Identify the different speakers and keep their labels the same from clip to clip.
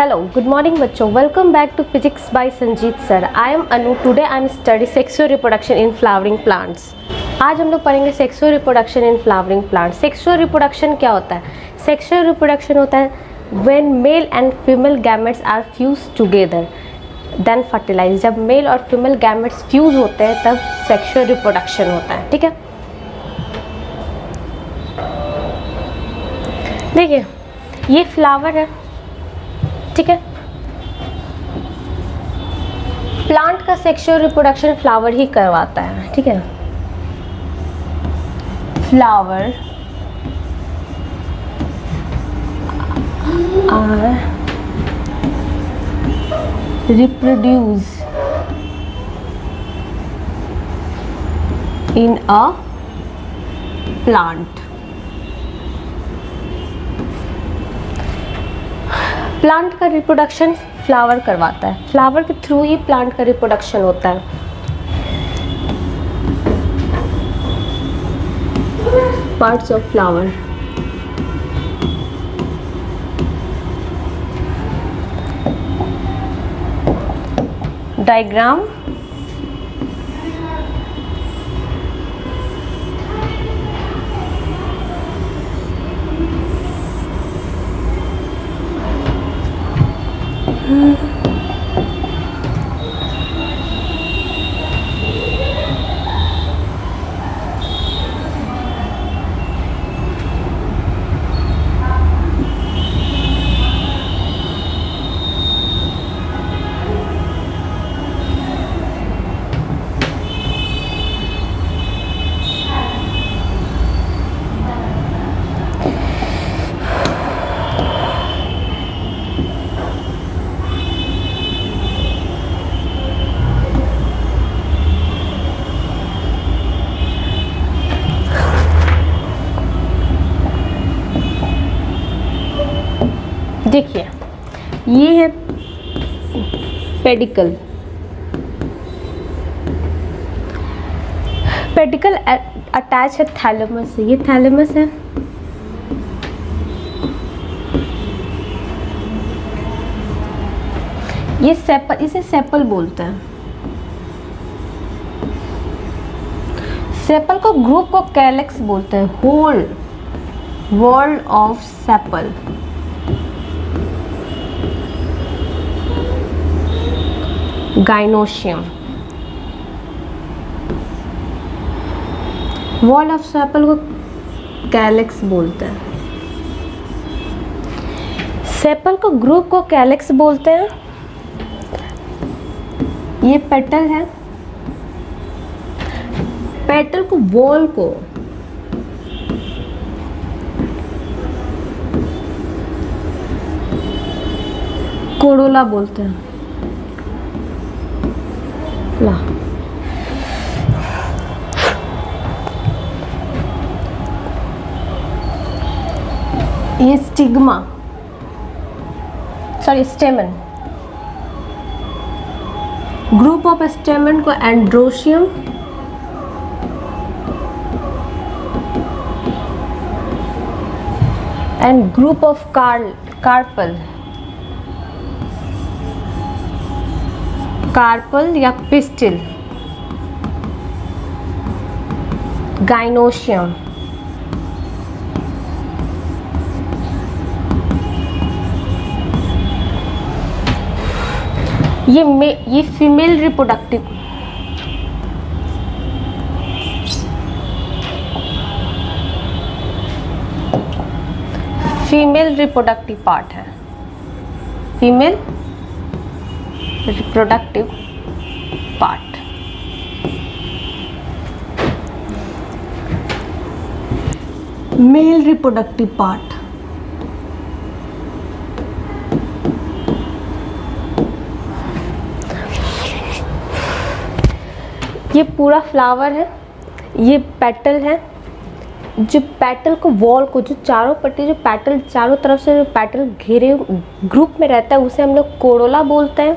Speaker 1: Hello, good morning बच्चों. Welcome back to Physics by Sanjeet sir. I am Anu. Today I am study sexual reproduction in flowering plants. आज हम लोग पढ़ेंगे sexual reproduction in flowering plants. Sexual reproduction क्या होता है? Sexual reproduction होता है when male and female gametes are fused together then fertilize. जब male और female gametes fuse होते हैं तब sexual reproduction होता है. ठीक है, देखिए ये फ्लावर है. ठीक है, प्लांट का सेक्सुअल रिप्रोडक्शन फ्लावर ही करवाता है. ठीक है, flower are reproduce in a plant. Plant का रिप्रोडक्शन फ्लावर करवाता है. फ्लावर के थ्रू ही प्लांट का रिप्रोडक्शन होता है. Parts of flower. डायग्राम. देखिए ये है पेडिकल. पेडिकल अटैच है थैलेमस से. ये थैलेमस है. ये सेपल, इसे सेपल बोलते हैं. सेपल को ग्रुप को कैलेक्स बोलते हैं. Whole world of sepal. Gynoecium. Wall of sepal को कैलेक्स बोलते हैं. सेपल को ग्रुप को कैलेक्स बोलते हैं. ये पेटल है. पेटल को वॉल को कोरोला बोलते हैं. ला ये stigma, sorry stamen. Group of stamen को androecium. And group of carpel. Carpel या पिस्टिल. गाइनोशियम. ये female reproductive. Female reproductive part है. Female reproductive part. Male reproductive part. ये पूरा फ्लावर है. ये पेटल है. जो पेटल को वॉल को जो चारों पट्टी जो पेटल चारों तरफ से जो पेटल घेरे ग्रुप में रहता है उसे हम लोग कोरोला बोलते हैं.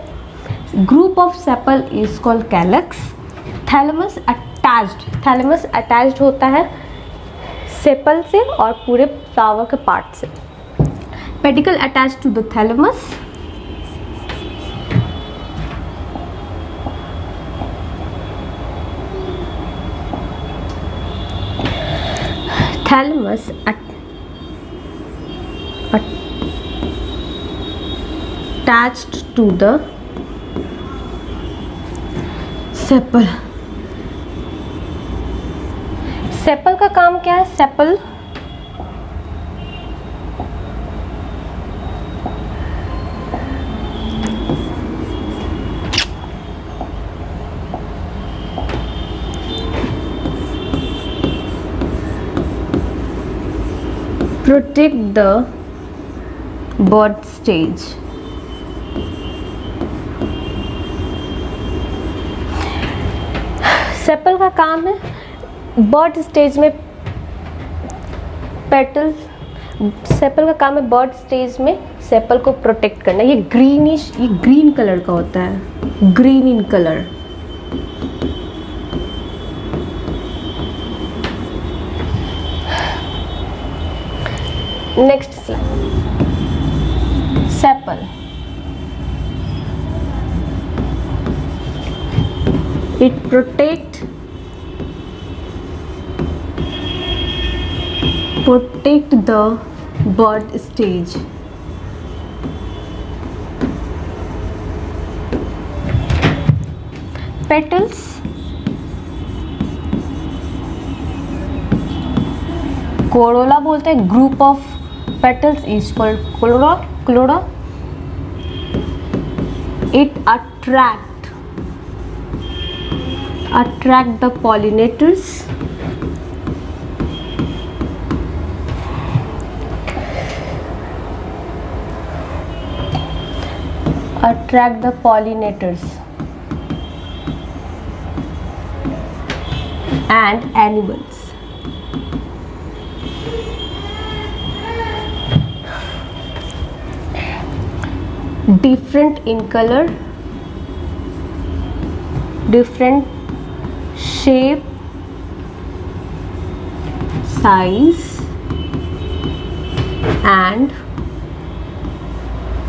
Speaker 1: Group of sepal is called calyx. Thalamus attached. Thalamus attached होता है सेपल से और पूरे फ्लावर के पार्ट से. Pedicel attached to the thalamus. thalamus attached to the sepal. Sepal का काम क्या है? Sepal protect the birth stage। Sepal का काम है बर्ड स्टेज में पेटल, सेपल का काम है बर्ड स्टेज में सेपल को प्रोटेक्ट करना। ये ग्रीनिश, ये ग्रीन कलर का होता है, green in colour. Next slide. Sepal it protect the birth stage। petals corolla बोलते हैं, group of petals is called corolla। it attract the pollinators। attract the pollinators and animals। different in color, different shape, size and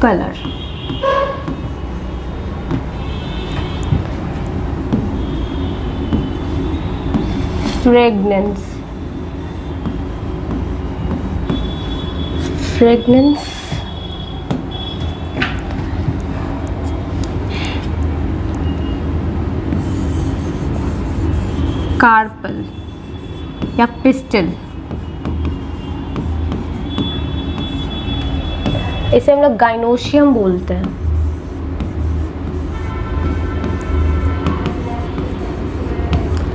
Speaker 1: color। fragrance carpel या pistil, इसे हम लोग gynoecium बोलते हैं।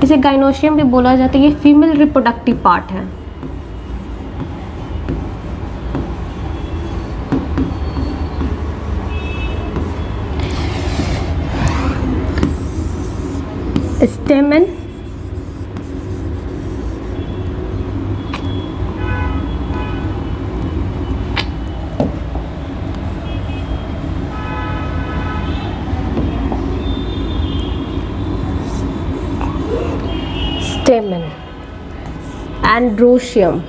Speaker 1: इसे gynoecium भी बोला जाता है। ये फीमेल रिप्रोडक्टिव पार्ट है। स्टेमन stamen, androecium,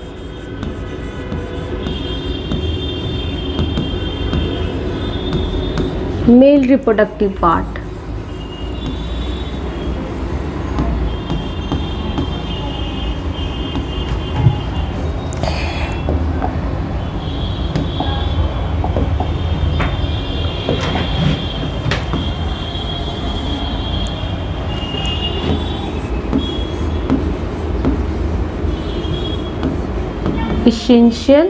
Speaker 1: male reproductive part, essential,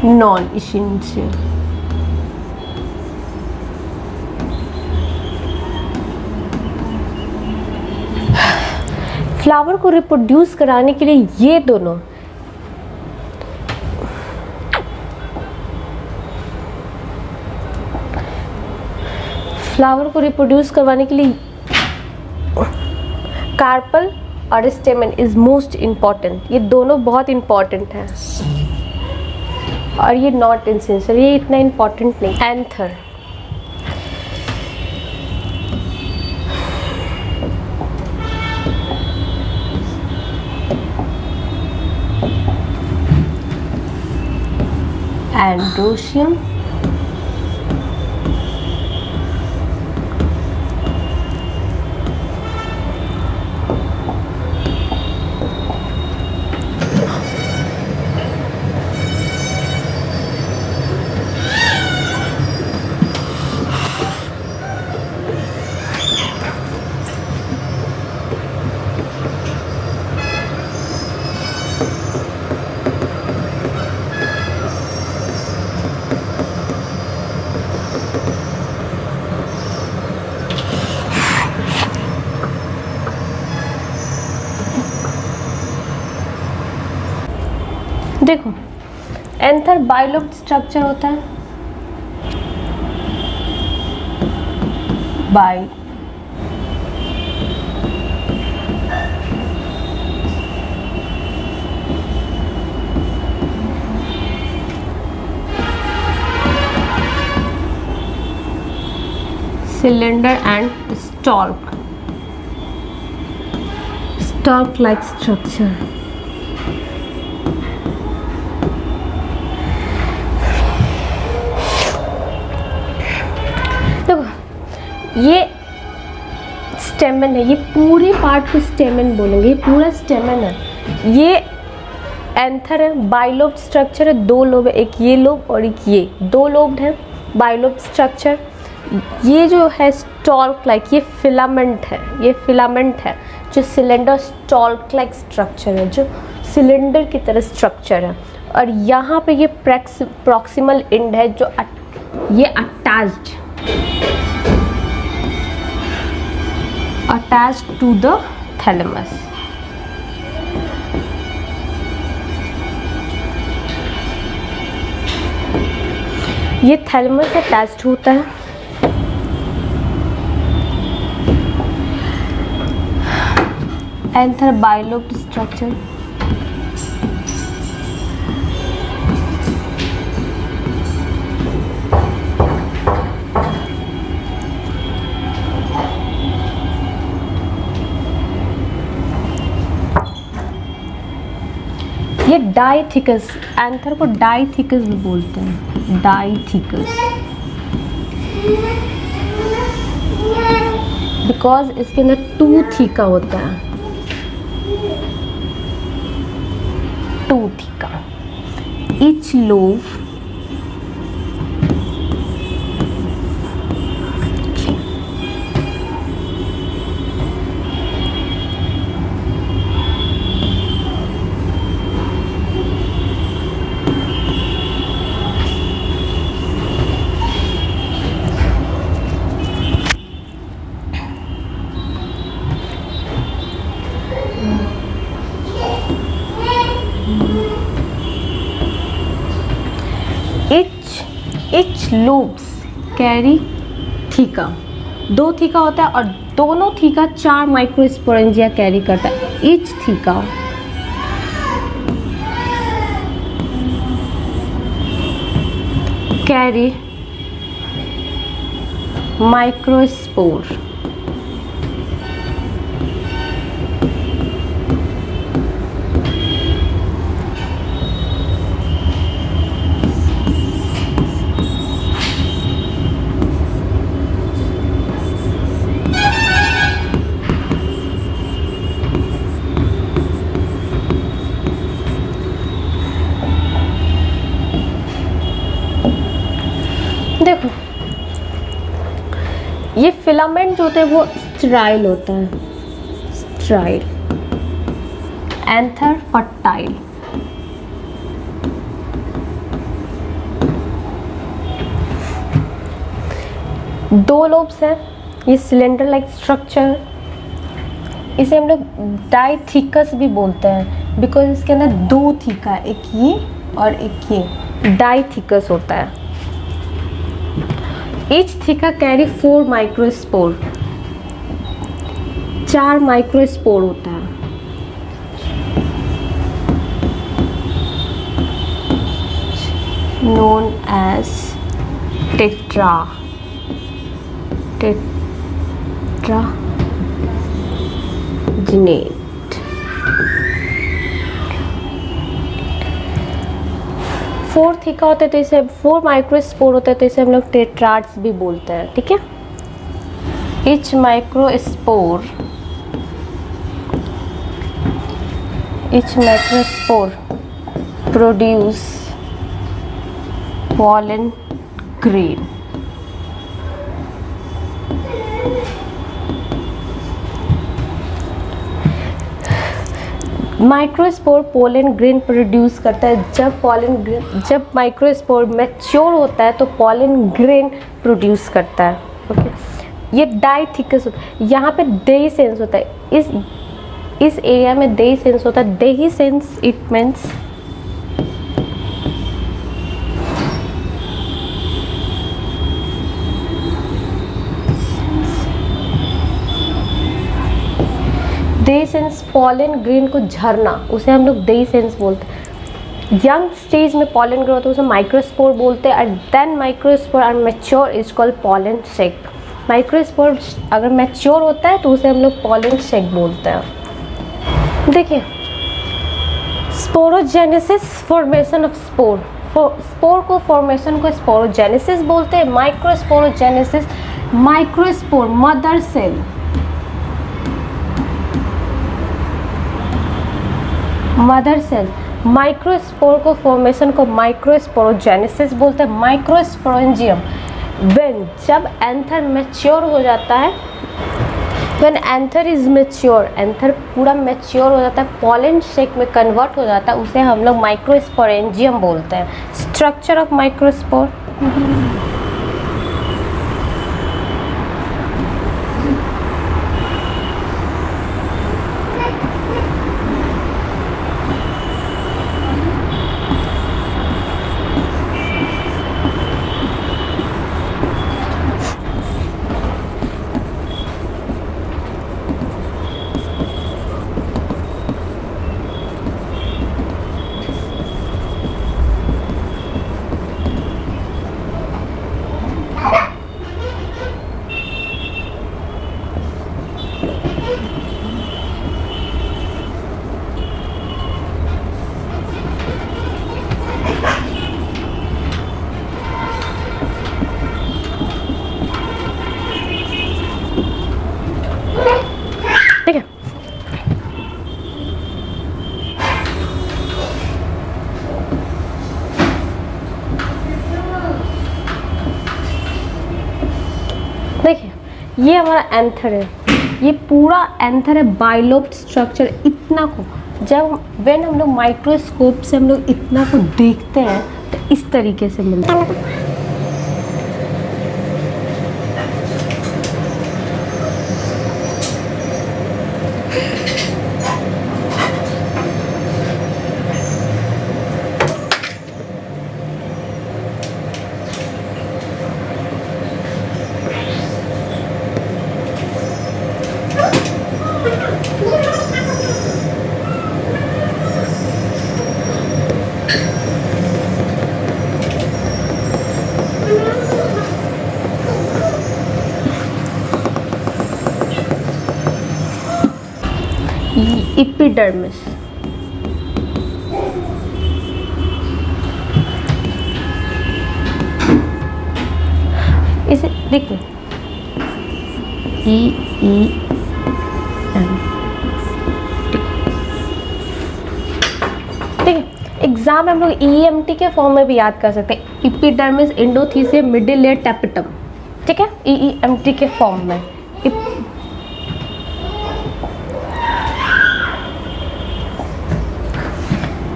Speaker 1: non-essential। Flower को रिप्रोड्यूस कराने के लिए ये दोनों फ्लावर को रिप्रोड्यूस करवाने के लिए कार्पल और स्टेमन इज मोस्ट इम्पॉर्टेंट। ये दोनों बहुत इम्पॉर्टेंट हैं और ये नॉट एसेंशियल, ये इतना इम्पॉर्टेंट नहीं। Anther androecium anther bilobed structure होता है, by cylinder and stalk like structure. देखो ये स्टेमन है, ये पूरे पार्ट को स्टेमन बोलेंगे, ये पूरा स्टेमन है। ये एंथर है, बाइलोब्ड स्ट्रक्चर है, 2 लोब है, एक ये लोब और एक ये, 2 लोब्ड है बाइलोब्ड स्ट्रक्चर। ये जो है स्टॉल्क लाइक, ये फिलामेंट है, ये फिलामेंट है जो सिलेंडर स्टॉल्क लाइक स्ट्रक्चर है, जो सिलेंडर की तरह स्ट्रक्चर है। और यहाँ पे ये प्रॉक्सिमल एंड है जो ये अटैच्ड टू द थैलेमस। ये थैलेमस से अटैच्ड होता है। एंथर बाइलोब्ड स्ट्रक्चर, ये डाइथिकस, एंथर को डाइथिकस भी बोलते हैं, डाइथिकस, बिकॉज इसके अंदर 2 थीका होता है, 2 theca. Each lobe each lobes carry theca, 2 theca होता है और दोनों थीका 4 माइक्रोस्पोरेंजिया कैरी करता है। each theca carry microspore. देखो ये फिलामेंट जो होते हैं वो स्टेराइल होता है, स्टेराइल। Anther fertile. दो लोब्स हैं, ये सिलेंडर लाइक स्ट्रक्चर, इसे हम लोग डाइथिकस भी बोलते हैं बिकॉज इसके अंदर 2 थीका, एक ये और एक ये, डाइथिकस होता है। Each theca carry 4 microspore, 4 microspore होता है। known as tetragenate। Four theca होते हैं तो इसे 4 माइक्रोस्पोर होते हैं तो इसे हम लोग टेट्राड्स भी बोलते हैं, ठीक है। each microspore produce pollen grain। Microspore pollen grain produce करता है। जब माइक्रोस्पोर मैच्योर होता है तो पोलन ग्रेन प्रोड्यूस करता है, ओके। ये डाइथिकस होता है, यहाँ पे देहिसेंस होता है, इस एरिया में देहिसेंस होता है। Dehiscence it means pollen grain को झरना, उसे हम लोग देहीसेंस बोलते हैं। यंग स्टेज में पॉलन ग्रो होता है, उसे माइक्रोस्पोर बोलते हैं। And then microspore are mature is called pollen sac. Microspore अगर मैच्योर होता है तो उसे हम लोग पॉलन सेक बोलते हैं। देखिए, sporogenesis, formation of spore. Spore को फॉर्मेशन को स्पोरोजेनेसिस बोलते हैं। Microsporogenesis, microspore mother cell, mother cell. Microspore को फॉर्मेशन को माइक्रोस्पोरोजेनेसिस बोलते हैं। माइक्रोस्पोरेंजियम, व्हेन जब एंथर मैच्योर हो जाता है, when anther is mature, anther पूरा मैच्योर हो जाता है, पॉलन शेक में कन्वर्ट हो जाता है, उसे हम लोग माइक्रोस्पोरेंजियम बोलते हैं। स्ट्रक्चर ऑफ माइक्रोस्पोर, ठीक है। देखिए, ये हमारा एंथर है, ये पूरा एंथर है, बाइलोब्ड स्ट्रक्चर। इतना को जब व्हेन हम लोग माइक्रोस्कोप से हम लोग इतना को देखते हैं तो इस तरीके से मिलता है। एपिडर्मिस, इसे देखिए, ई एम टी। ठीक है, एग्जाम में हम लोग EMT के फॉर्म में भी याद कर सकते हैं। Epidermis, endothecium, middle layer, tapetum. ठीक है, EMT के फॉर्म में।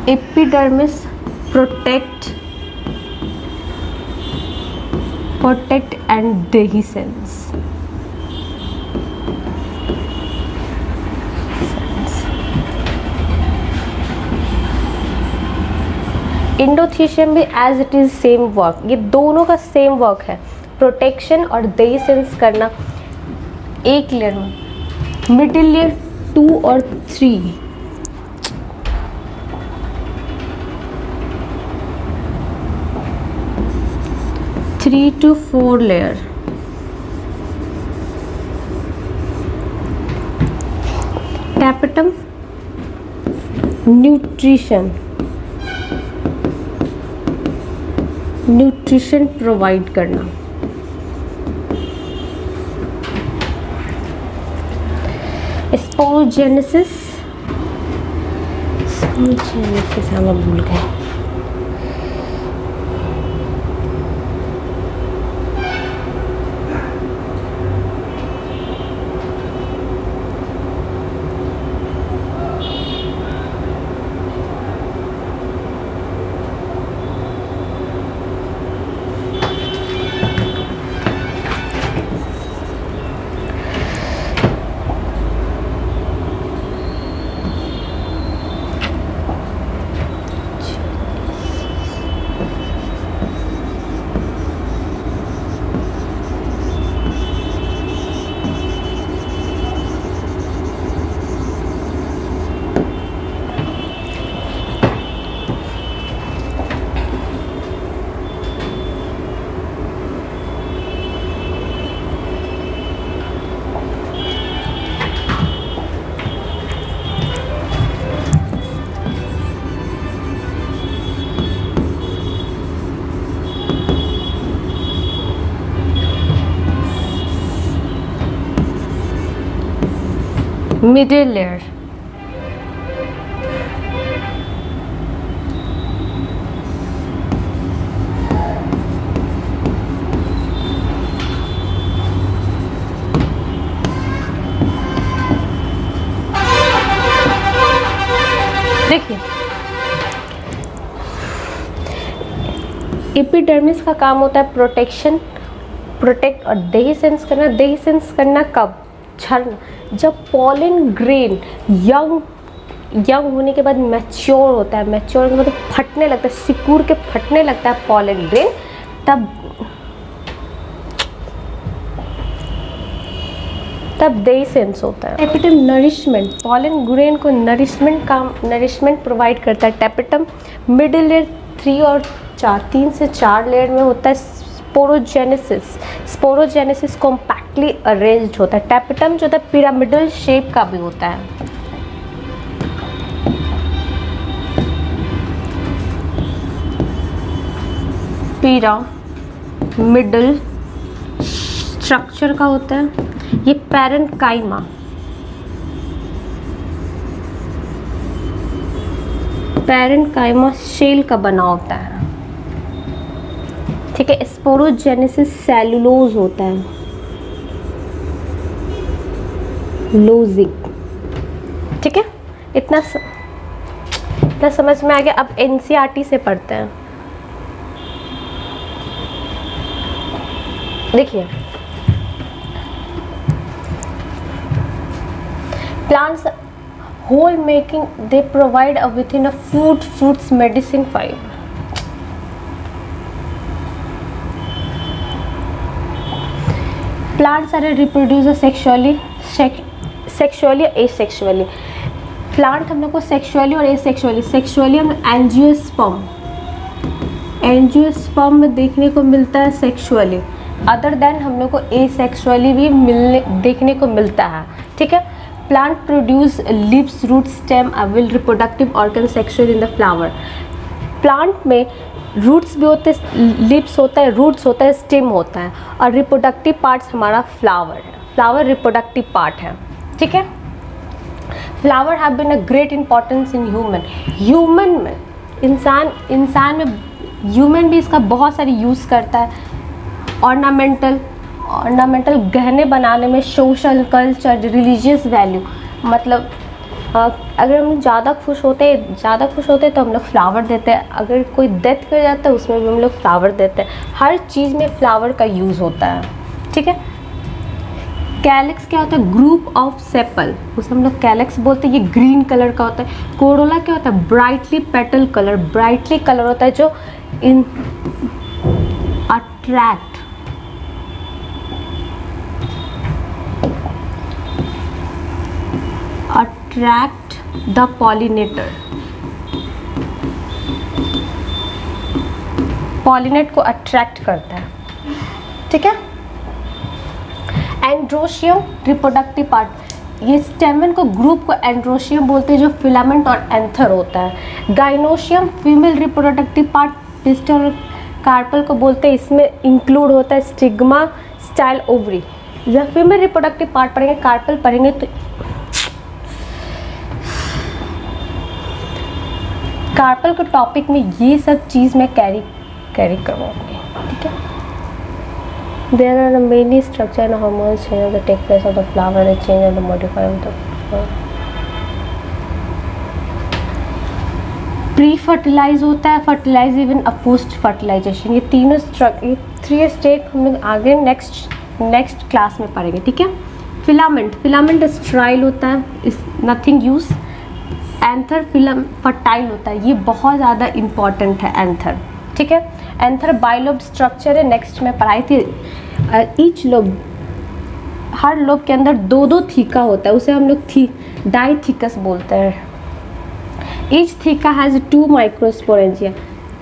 Speaker 1: Epidermis protect and dehiscence। Endothecium भी as it is same work, ये दोनों का सेम वर्क है, प्रोटेक्शन और dehiscence करना एक लेयर में। मिडिल लेयर 2 और 3, 3 to 4 layer. Tapetum nutrition provide करना। स्पोरोजेनेसिस हम भूल गए। मिडिल लेयर, देखिए एपिडर्मिस का काम होता है प्रोटेक्ट और देhiscence करना कब? झड़ना, जब पॉलन ग्रेन यंग होने के बाद मैच्योर होता है, मैच्योर होने के बाद फटने लगता है, सिकुड़ के फटने लगता है पॉलन ग्रेन, तब देhiscence होता है। टेपिटम नरिशमेंट, पॉलन ग्रेन को नरिशमेंट प्रोवाइड करता है। टेपिटम मिडिल लेयर 3 से 4 लेयर में होता है। स्पोरोजेनेसिस कॉम्पैक्टली अरेंज्ड होता है। टेपिटम जो होता है पिरामिडल शेप का भी होता है। पिरामिडल स्ट्रक्चर का होता है। ये पैरेंकाइमा शेल का बना होता है, ठीक है। स्पोरोजेनेसिस सेलुलोज होता है, लोजिक, ठीक है। इतना समझ में आ गया। अब एनसीईआरटी से पढ़ते हैं। देखिए plants whole making, they provide within a food, fruits, medicine, fiber. Plants are reproduce sexually or asexually. Plant हम लोग को सेक्सुअली और सेक्सुअली हम एंजियोस्पर्म में देखने को मिलता है सेक्सुअली, अदर देन हम लोग को एसेक्सुअली भी देखने को मिलता है, ठीक है। Plant produce lips, root, stem, will, reproductive organ, sexual in the flower. Plant में रूट्स भी होते हैं, लिप्स होता है, रूट्स होता है, स्टेम होता है, और रिप्रोडक्टिव पार्ट्स हमारा फ्लावर है। फ्लावर रिप्रोडक्टिव पार्ट है, ठीक है। Flower have been a great importance in human में, इंसान में ह्यूमन भी इसका बहुत सारी यूज़ करता है। ऑर्नामेंटल गहने बनाने में, सोशल, कल्चर, रिलीजियस वैल्यू, मतलब अगर हम ज़्यादा खुश होते हैं तो हम लोग फ्लावर देते हैं। अगर कोई डेथ कर जाता है उसमें भी हम लोग फ्लावर देते हैं। हर चीज़ में फ्लावर का यूज़ होता है, ठीक है। कैलेक्स क्या होता है? ग्रुप ऑफ सेपल, उसे हम लोग कैलेक्स बोलते हैं। ये ग्रीन कलर का होता है। कोरोला क्या होता है? Brightly petal colour, brightly colour होता है जो अट्रैक्ट द पॉलिनेटर, पॉलिनेट को अट्रैक्ट करता है, ठीक है। एंड्रोशियम रिप्रोडक्टिव पार्ट, ये स्टेमन को ग्रुप को एंड्रोशियम बोलते हैं जो फिलामेंट और एंथर होता है। Gynoecium female reproductive part, pistol और कार्पल को बोलते हैं। इसमें इंक्लूड होता है स्टिग्मा, स्टाइल, ओवरी। जब फीमेल रिप्रोडक्टिव पार्ट पढ़ेंगे, कार्पल पढ़ेंगे तो कार्पल के टॉपिक में ये सब चीज़ मैं कैरी करवाऊँगी, ठीक है। There are many structure and hormones changes that take place of the flower, the change and the modify of the flower. Pre-fertilise होता है, फर्टिलाइज इवन पोस्ट फर्टिलाइजेशन। ये तीनों ये 3 स्टेप हम लोग आगे नेक्स्ट क्लास में पढ़ेंगे, ठीक है। फिलामेंट स्ट्राइल होता है, is nothing use. Anther fertile होता है, ये बहुत ज़्यादा इम्पॉर्टेंट है एंथर, ठीक है। एंथर बाइलोब स्ट्रक्चर है, नेक्स्ट में पढ़ाई थी। ईच लोब, हर लोब के अंदर 2 थीका होता है, उसे हम लोग डाइथिकस बोलते हैं। Each theca has 2 microsporangia,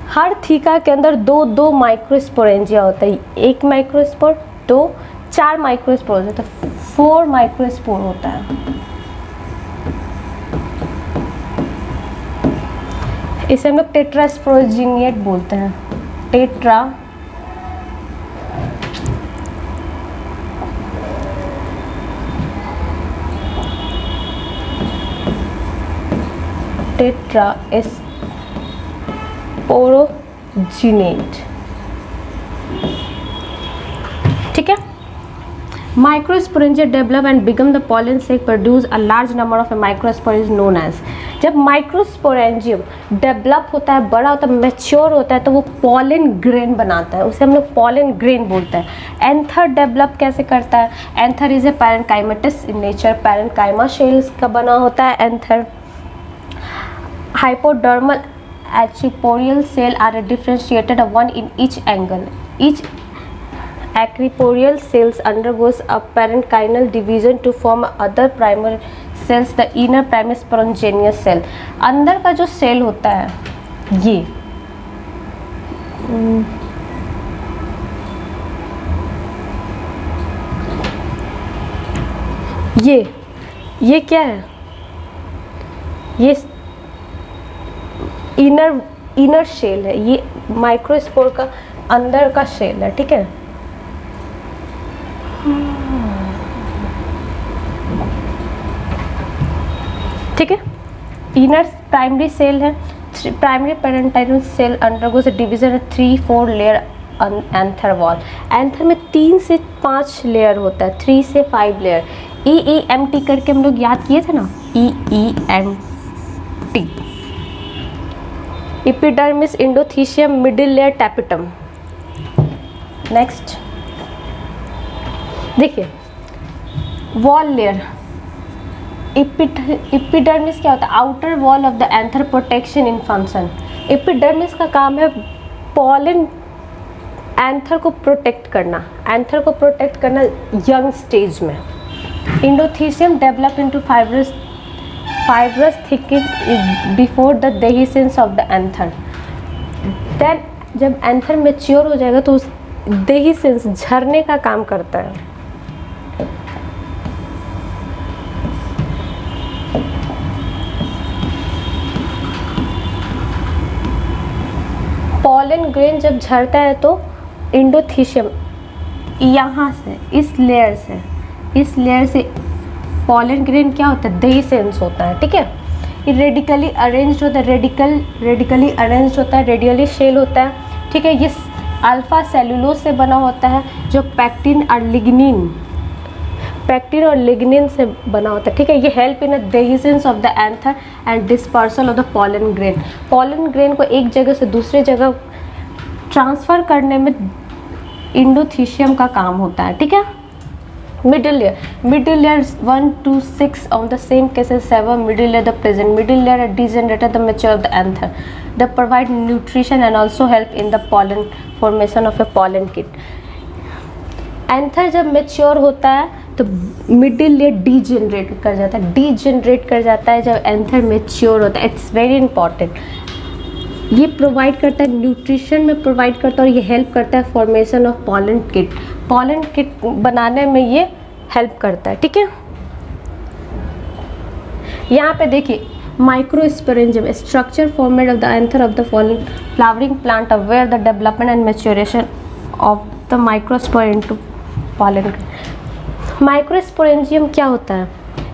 Speaker 1: her theca के अंदर 2 माइक्रोस्पोरेंजिया होता है। 1 माइक्रोस्पोर, 2, 4 माइक्रोस्पोर होता है, 4 माइक्रोस्पोर होता है। इसे हम लोग टेट्रास्पोरेंजिएट बोलते हैं। टेट्रास्पोरोजिनेट। ठीक है। Microsporangia develop and become the pollen sac produce a large number of microsporangia known as. जब माइक्रोस्पोरेंजियम डेवलप होता है, बड़ा होता है, मैच्योर होता है, तो वो पॉलन ग्रेन बनाता है, उसे हम लोग पॉलन ग्रेन बोलते हैं। एंथर डेवलप कैसे करता है? Anther is a parenchymatous in nature, parenchyma cells का बना होता है anther. Hypodermal archesporial cell are differentiated one in each angle. Each archesporial cells undergoes a parenchymal division to form other primary cells, the inner primary sporangious cell। अंदर का जो cell होता है ये क्या है? ये इनर शेल है, ये माइक्रोस्पोर का अंदर का शेल है। ठीक है। ठीक है। इनर प्राइमरी सेल है, primary parietal cell undergoes division 3-4 layer anther wall. Anther में 3 से 5 लेयर होता है, 3 से 5 लेयर। EEMT करके हम लोग याद किए थे ना, EEMT। Epidermis, endothecium, middle layer, tapetum. Next देखिए, वॉल लेयर। एपिडर्मिस क्या होता है? Outer wall of the anther, protection in function. Epidermis का काम है पॉलन एंथर को प्रोटेक्ट करना, एंथर को प्रोटेक्ट करना यंग स्टेज में। Endothecium develop into fibrous thickening before the dehiscence of the anther. Then जब एंथर मैच्योर हो जाएगा तो उस dehiscence झरने का काम करता है। पॉलन ग्रेन जब झरता है तो एंडोथीशियम यहाँ से, इस लेयर से पॉलन ग्रेन क्या होता है? dehiscence होता है। ठीक है। ये रेडिकली अरेंज्ड होता है, रेडिकली अरेंज्ड होता है, रेडियली शेल होता है। ठीक है। ये अल्फा सेलुलोज से बना होता है, जो पैक्टिन और लिग्निन से बना होता है। ठीक है। ये help in dehiscence of the anther and dispersal of the pollen grain. Pollen grain को एक जगह से दूसरी जगह ट्रांसफ़र करने में एंडोथीशियम का काम होता है। ठीक है। Middle layer 1 to 6 on the same cases 7 middle layer the present middle layer degenerated the mature of the anther, they provide nutrition and also help in the pollen formation of a pollen kit। Anther जब mature होता है तो middle layer degenerate कर जाता है जब anther mature होता है। It's very important. ये प्रोवाइड करता है, न्यूट्रिशन में प्रोवाइड करता है, और ये हेल्प करता है फॉर्मेशन ऑफ पॉलन किट बनाने में ये हेल्प करता है। ठीक है। यहाँ पे देखिए, microsporangium structure formed of the anther of the flowering plant where the development and maturation of the microspore into pollen. Microsporangium क्या होता है?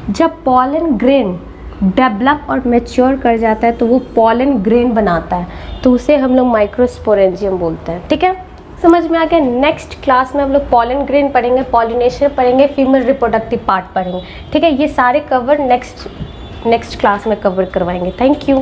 Speaker 1: जब पॉलन ग्रेन डेवलप और मैच्योर कर जाता है तो वो पॉलन ग्रेन बनाता है, तो उसे हम लोग माइक्रोस्पोरेंजियम बोलते हैं। ठीक है। समझ में आ गया? नेक्स्ट क्लास में हम लोग पॉलन ग्रेन पढ़ेंगे, पॉलिनेशन पढ़ेंगे, फीमेल रिप्रोडक्टिव पार्ट पढ़ेंगे। ठीक है। ये सारे कवर नेक्स्ट क्लास में कवर करवाएंगे। Thank you.